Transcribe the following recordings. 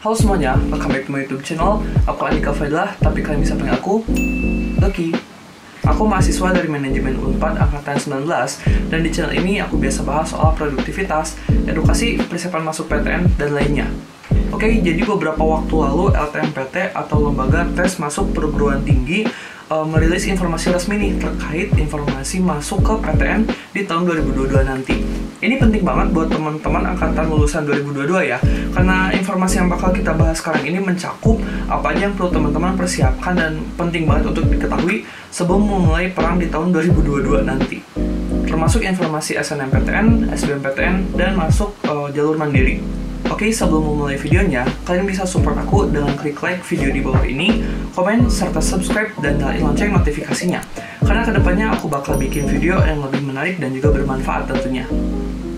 Halo semuanya, welcome back to my YouTube channel. Aku Andika Fadilah, tapi kalian bisa panggil aku Lucky. Aku mahasiswa dari manajemen Unpad angkatan 19, dan di channel ini aku biasa bahas soal produktivitas, edukasi, persiapan masuk PTN, dan lainnya. Oke, jadi beberapa waktu lalu LTMPT atau Lembaga Tes Masuk Perguruan Tinggi merilis informasi resmi nih terkait informasi masuk ke PTN di tahun 2022 nanti. Ini penting banget buat teman-teman angkatan lulusan 2022 ya, karena informasi yang bakal kita bahas sekarang ini mencakup apa aja yang perlu teman-teman persiapkan dan penting banget untuk diketahui sebelum memulai perang di tahun 2022 nanti. Termasuk informasi SNMPTN, SBMPTN, dan masuk jalur mandiri. Oke, sebelum memulai videonya, kalian bisa support aku dengan klik like video di bawah ini, komen, serta subscribe, dan nyalain lonceng notifikasinya. Karena kedepannya aku bakal bikin video yang lebih menarik dan juga bermanfaat tentunya.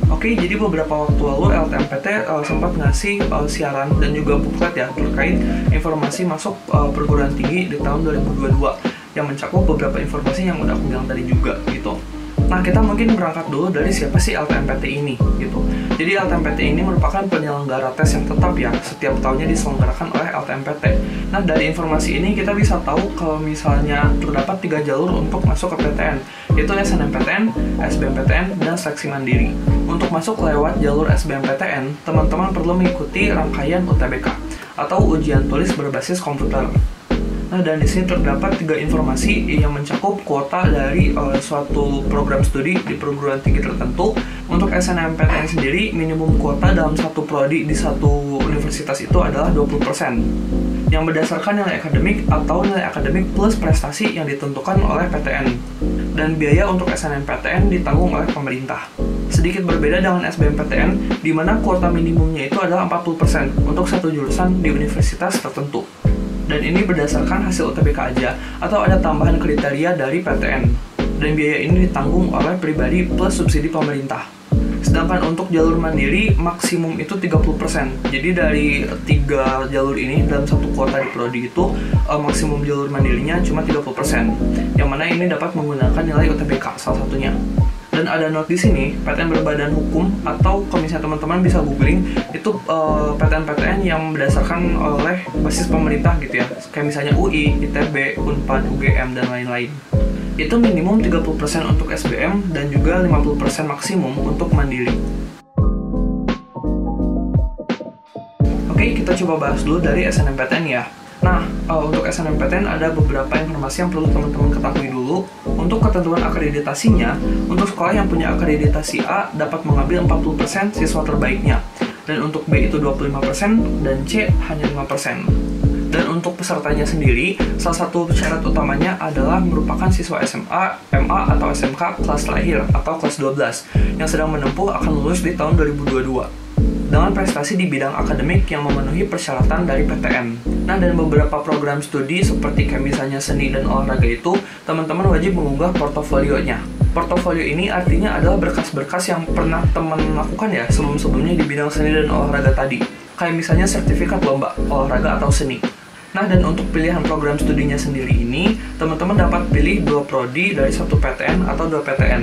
Oke, jadi beberapa waktu lalu LTMPT sempat ngasih siaran dan juga booklet ya terkait informasi masuk perguruan tinggi di tahun 2022 yang mencakup beberapa informasi yang udah aku bilang tadi juga gitu. Nah, kita mungkin berangkat dulu dari siapa sih LTMPT ini gitu. Jadi LTMPT ini merupakan penyelenggara tes yang tetap ya, setiap tahunnya diselenggarakan oleh LTMPT. Nah, dari informasi ini kita bisa tahu kalau misalnya terdapat 3 jalur untuk masuk ke PTN, yaitu SNMPTN, SBMPTN, dan seleksi mandiri. Untuk masuk lewat jalur SBMPTN, teman-teman perlu mengikuti rangkaian UTBK atau ujian tulis berbasis komputer. Nah, dan di sini terdapat 3 informasi yang mencakup kuota dari suatu program studi di perguruan tinggi tertentu. Untuk SNMPTN sendiri, minimum kuota dalam satu prodi di satu universitas itu adalah 20%, yang berdasarkan nilai akademik atau nilai akademik plus prestasi yang ditentukan oleh PTN. Dan biaya untuk SNMPTN ditanggung oleh pemerintah. Sedikit berbeda dengan SBMPTN, di mana kuota minimumnya itu adalah 40% untuk satu jurusan di universitas tertentu. Dan ini berdasarkan hasil UTBK aja, atau ada tambahan kriteria dari PTN. Dan biaya ini ditanggung oleh pribadi plus subsidi pemerintah. Sedangkan untuk jalur mandiri, maksimum itu 30%. Jadi dari 3 jalur ini, dalam satu kuota di prodi itu, maksimum jalur mandirinya cuma 30%. Yang mana ini dapat menggunakan nilai UTBK, salah satunya. Dan ada note di sini, PTN berbadan hukum atau kalau misalnya teman-teman bisa googling, itu PTN-PTN yang berdasarkan oleh basis pemerintah gitu ya. Kayak misalnya UI, ITB, Unpad, UGM, dan lain-lain. Itu minimum 30% untuk SBM dan juga 50% maksimum untuk mandiri. Oke, kita coba bahas dulu dari SNMPTN ya. Nah, untuk SNMPTN ada beberapa informasi yang perlu teman-teman ketahui dulu. Untuk ketentuan akreditasinya, untuk sekolah yang punya akreditasi A dapat mengambil 40% siswa terbaiknya. Dan untuk B itu 25% dan C hanya 5%. Dan untuk pesertanya sendiri, salah satu syarat utamanya adalah merupakan siswa SMA, MA, atau SMK kelas terakhir atau kelas 12 yang sedang menempuh akan lulus di tahun 2022. Dengan prestasi di bidang akademik yang memenuhi persyaratan dari PTN. Nah, dan beberapa program studi seperti kayak misalnya seni dan olahraga itu, teman-teman wajib mengunggah portofolionya. Portofolio ini artinya adalah berkas-berkas yang pernah teman lakukan ya sebelum-sebelumnya di bidang seni dan olahraga tadi. Kayak misalnya sertifikat lomba, olahraga, atau seni. Nah, dan untuk pilihan program studinya sendiri ini, teman-teman dapat pilih 2 prodi dari 1 PTN atau 2 PTN.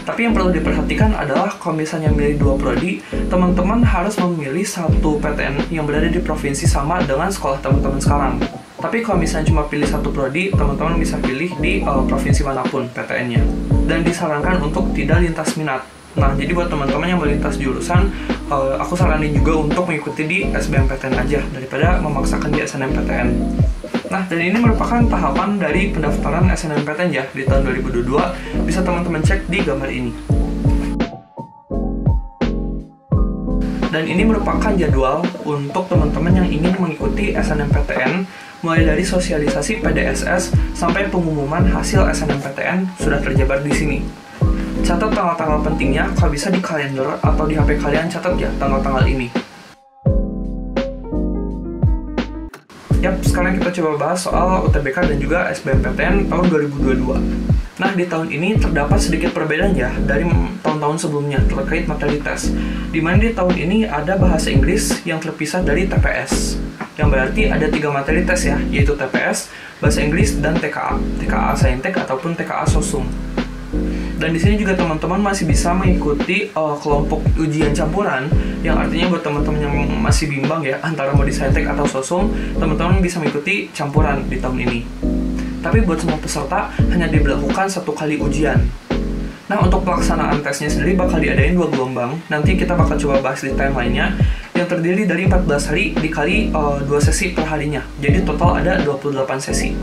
Tapi yang perlu diperhatikan adalah kalau misalnya milih 2 prodi, teman-teman harus memilih 1 PTN yang berada di provinsi sama dengan sekolah teman-teman sekarang. Tapi kalau misalnya cuma pilih 1 prodi, teman-teman bisa pilih di provinsi manapun PTN-nya. Dan disarankan untuk tidak lintas minat. Nah, jadi buat teman-teman yang melintas jurusan, aku saranin juga untuk mengikuti di SBMPTN aja daripada memaksakan di SNMPTN. Nah, dan ini merupakan tahapan dari pendaftaran SNMPTN ya di tahun 2022. Bisa teman-teman cek di gambar ini. Dan ini merupakan jadwal untuk teman-teman yang ingin mengikuti SNMPTN, mulai dari sosialisasi PDSS sampai pengumuman hasil SNMPTN sudah terjabar di sini. Catat tanggal-tanggal pentingnya, kalau bisa di kalender atau di HP kalian catat ya tanggal-tanggal ini. Yap, sekarang kita coba bahas soal UTBK dan juga SBMPTN tahun 2022. Nah, di tahun ini terdapat sedikit perbedaan ya dari tahun-tahun sebelumnya terkait materi tes. Dimana di tahun ini ada bahasa Inggris yang terpisah dari TPS. Yang berarti ada 3 materi tes ya, yaitu TPS, bahasa Inggris, dan TKA. TKA Saintek ataupun TKA Sosum. Dan di sini juga teman-teman masih bisa mengikuti kelompok ujian campuran, yang artinya buat teman-teman yang masih bimbang ya antara mau di Saintek atau Sosum, teman-teman bisa mengikuti campuran di tahun ini. Tapi buat semua peserta hanya diberlakukan 1 kali ujian. Nah, untuk pelaksanaan tesnya sendiri bakal diadain 2 gelombang. Nanti kita bakal coba bahas di timeline-nya, yang terdiri dari 14 hari dikali 2 sesi per harinya. Jadi total ada 28 sesi.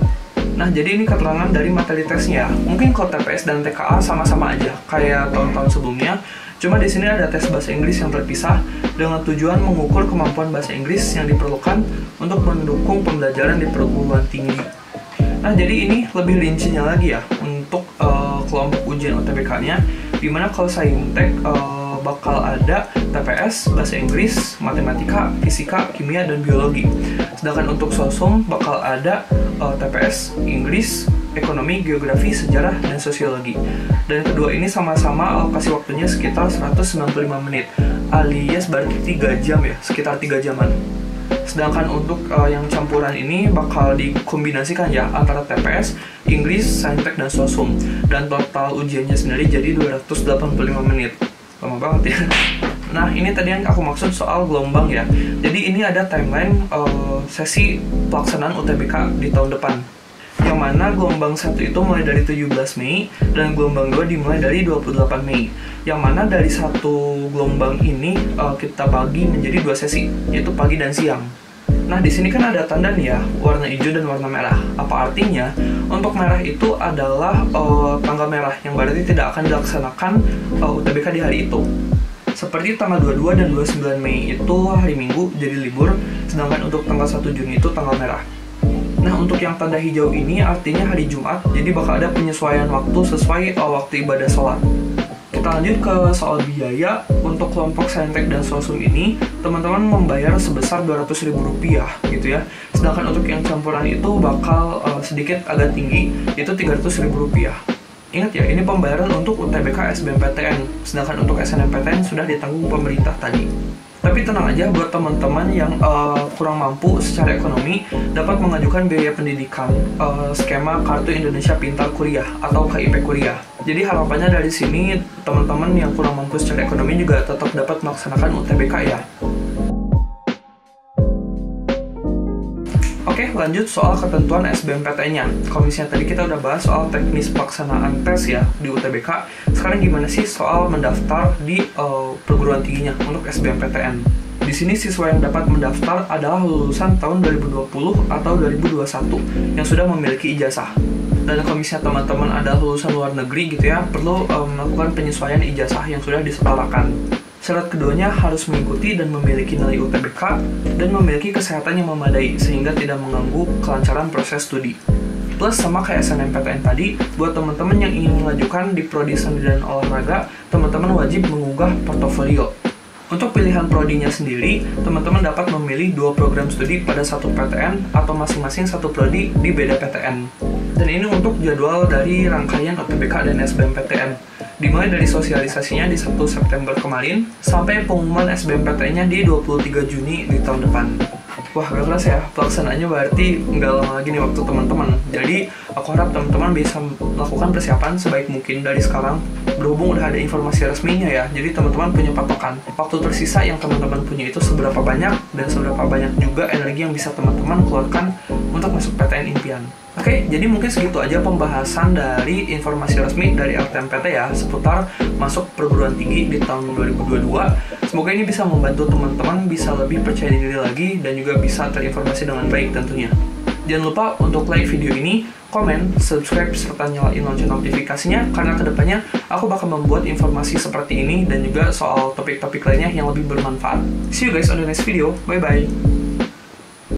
Nah, jadi ini keterangan dari materi tesnya. Mungkin kalau TPS dan TKA sama-sama aja, kayak tahun-tahun sebelumnya. Cuma di sini ada tes bahasa Inggris yang terpisah dengan tujuan mengukur kemampuan bahasa Inggris yang diperlukan untuk mendukung pembelajaran di perguruan tinggi. Nah, jadi ini lebih rincinya lagi ya untuk kelompok ujian UTBK-nya, dimana kalau Saintek bakal ada TPS, bahasa Inggris, matematika, fisika, kimia, dan biologi. Sedangkan untuk Sosum bakal ada TPS, Inggris, ekonomi, geografi, sejarah, dan sosiologi. Dan kedua ini sama-sama alokasi waktunya sekitar 195 menit, alias berarti 3 jam ya, sekitar 3 jaman. Sedangkan untuk yang campuran ini bakal dikombinasikan ya antara TPS, Inggris, Saintek, dan Sosum. Dan total ujiannya sendiri jadi 285 menit. Lama banget ya. Nah, ini tadi yang aku maksud soal gelombang ya. Jadi ini ada timeline sesi pelaksanaan UTBK di tahun depan. Yang mana gelombang 1 itu mulai dari 17 Mei dan gelombang 2 dimulai dari 28 Mei. Yang mana dari satu gelombang ini kita bagi menjadi 2 sesi, yaitu pagi dan siang. Nah, di sini kan ada tanda nih ya, warna hijau dan warna merah. Apa artinya? Untuk merah itu adalah tanggal merah, yang berarti tidak akan dilaksanakan UTBK di hari itu. Seperti tanggal 22 dan 29 Mei itu hari Minggu, jadi libur. Sedangkan untuk tanggal 1 Juni itu tanggal merah. Nah, untuk yang tanda hijau ini artinya hari Jumat, jadi bakal ada penyesuaian waktu sesuai waktu ibadah sholat. Kita lanjut ke soal biaya. Untuk kelompok Saintek dan Sosum ini, teman-teman membayar sebesar Rp200.000 gitu ya. Sedangkan untuk yang campuran itu bakal sedikit agak tinggi, yaitu Rp300.000. Ingat ya, ini pembayaran untuk UTBK SBMPTN, sedangkan untuk SNMPTN sudah ditanggung pemerintah tadi. Tapi tenang aja, buat teman-teman yang kurang mampu secara ekonomi dapat mengajukan biaya pendidikan skema Kartu Indonesia Pintar Kuliah atau KIP Kuliah. Jadi harapannya dari sini teman-teman yang kurang mampu secara ekonomi juga tetap dapat melaksanakan UTBK ya. Oke, lanjut soal ketentuan SBMPTN-nya. Kalau misalnya tadi kita udah bahas soal teknis pelaksanaan tes ya di UTBK, sekarang gimana sih soal mendaftar di perguruan tingginya untuk SBMPTN? Di sini siswa yang dapat mendaftar adalah lulusan tahun 2020 atau 2021 yang sudah memiliki ijazah. Dan kalau misalnya teman-teman ada lulusan luar negeri gitu ya, perlu melakukan penyesuaian ijazah yang sudah disetarakan. Syarat keduanya harus mengikuti dan memiliki nilai UTBK dan memiliki kesehatan yang memadai sehingga tidak mengganggu kelancaran proses studi. Plus sama kayak SNMPTN tadi, buat teman-teman yang ingin mengajukan di Prodi Seni dan Olahraga, teman-teman wajib mengunggah portofolio. Untuk pilihan prodinya sendiri, teman-teman dapat memilih 2 program studi pada satu PTN atau masing-masing satu prodi di beda PTN. Dan ini untuk jadwal dari rangkaian UTBK dan SBMPTN. Dimulai dari sosialisasinya di 1 September kemarin, sampai pengumuman SBMPTN-nya di 23 Juni di tahun depan. Wah, gak keras ya, pelaksanaannya berarti nggak lama lagi nih waktu teman-teman. Jadi, aku harap teman-teman bisa melakukan persiapan sebaik mungkin dari sekarang. Berhubung udah ada informasi resminya ya, jadi teman-teman punya patokan. Waktu tersisa yang teman-teman punya itu seberapa banyak, dan seberapa banyak juga energi yang bisa teman-teman keluarkan untuk masuk PTN impian. Oke, jadi mungkin segitu aja pembahasan dari informasi resmi dari LTMPT ya, seputar masuk perguruan tinggi di tahun 2022. Semoga ini bisa membantu teman-teman bisa lebih percaya diri lagi dan juga bisa terinformasi dengan baik tentunya. Jangan lupa untuk like video ini, komen, subscribe, serta nyalain lonceng notifikasinya, karena kedepannya aku bakal membuat informasi seperti ini dan juga soal topik-topik lainnya yang lebih bermanfaat. See you guys on the next video, bye-bye!